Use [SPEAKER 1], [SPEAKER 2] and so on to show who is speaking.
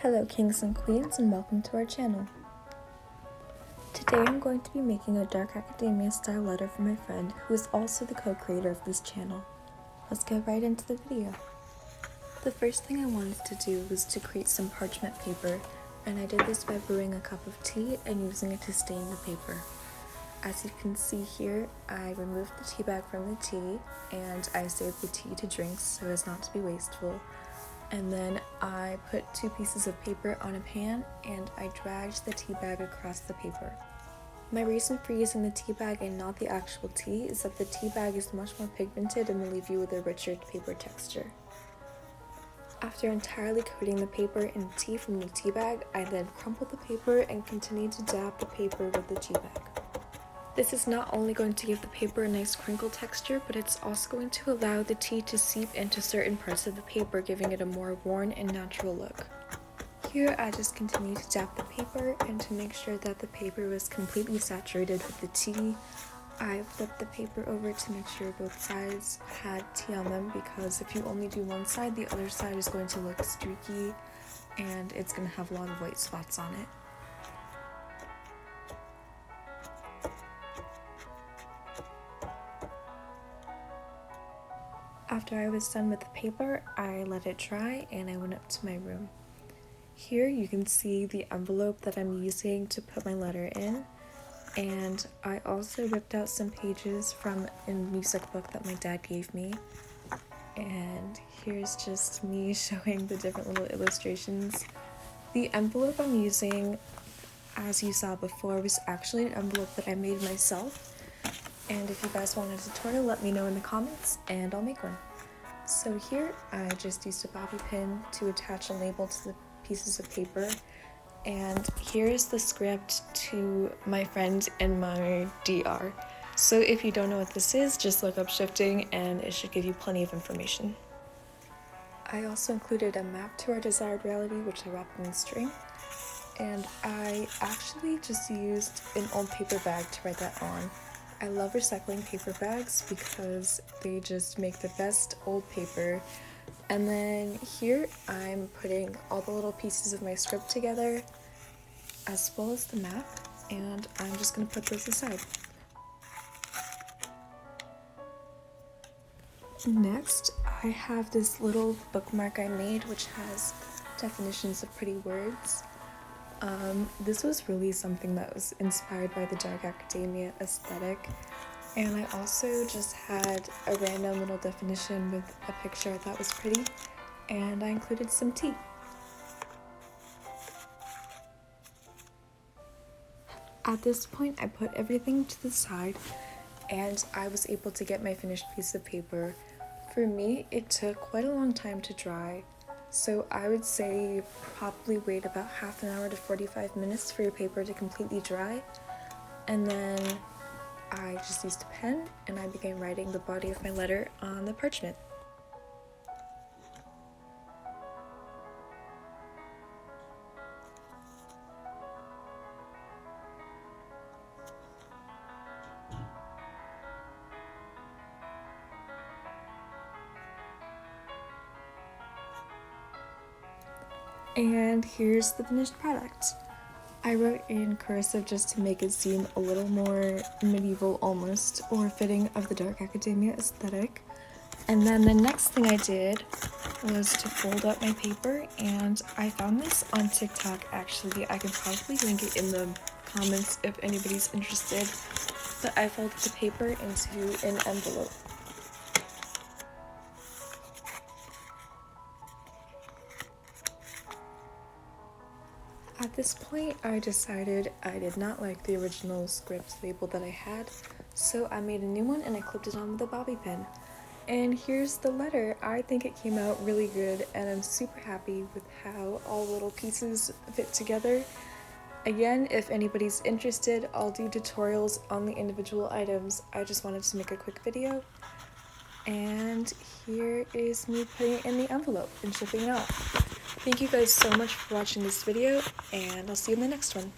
[SPEAKER 1] Hello kings and queens, and welcome to our channel. Today I'm going to be making a dark academia style letter for my friend who is also the co-creator of this channel. Let's get right into the video. The first thing I wanted to do was to create some parchment paper, and I did this by brewing a cup of tea and using it to stain the paper. As you can see here, I removed the tea bag from the tea and I saved the tea to drink so as not to be wasteful. And then I put 2 pieces of paper on a pan and I dragged the tea bag across the paper. My reason for using the tea bag and not the actual tea is that the tea bag is much more pigmented and will leave you with a richer paper texture. After entirely coating the paper in tea from the tea bag, I then crumpled the paper and continued to dab the paper with the tea bag. This is not only going to give the paper a nice crinkle texture, but it's also going to allow the tea to seep into certain parts of the paper, giving it a more worn and natural look. Here I just continued to dab the paper, and to make sure that the paper was completely saturated with the tea, I flipped the paper over to make sure both sides had tea on them, because if you only do one side, the other side is going to look streaky and it's going to have a lot of white spots on it. After I was done with the paper, I let it dry and I went up to my room. Here you can see the envelope that I'm using to put my letter in, and I also ripped out some pages from a music book that my dad gave me. And here's just me showing the different little illustrations. The envelope I'm using, as you saw before, was actually an envelope that I made myself. And if you guys want a tutorial, let me know in the comments and I'll make one. So here I just used a bobby pin to attach a label to the pieces of paper, and here's the script to my friend in my DR. So if you don't know what this is, just look up shifting and it should give you plenty of information. I also included a map to our desired reality, which I wrapped in string, and I actually just used an old paper bag to write that on. I love recycling paper bags because they just make the best old paper. And then here I'm putting all the little pieces of my script together, as well as the map, and I'm just going to put those aside. Next, I have this little bookmark I made which has definitions of pretty words. This was really something that was inspired by the dark academia aesthetic, and I also just had a random little definition with a picture I thought was pretty, and I included some tea. At this point, I put everything to the side and I was able to get my finished piece of paper. For me, it took quite a long time to dry. So I would say probably wait about half an hour to 45 minutes for your paper to completely dry. And then I just used a pen and I began writing the body of my letter on the parchment. And here's the finished product. I wrote in cursive just to make it seem a little more medieval almost, or fitting of the dark academia aesthetic. And then the next thing I did was to fold up my paper, and I found this on TikTok actually. I could probably link it in the comments if anybody's interested. But I folded the paper into an envelope. At this point, I decided I did not like the original script label that I had, so I made a new one and I clipped it on with a bobby pin. And here's the letter. I think it came out really good and I'm super happy with how all the little pieces fit together. Again, if anybody's interested, I'll do tutorials on the individual items. I just wanted to make a quick video. And here is me putting it in the envelope and shipping it out. Thank you guys so much for watching this video, and I'll see you in the next one.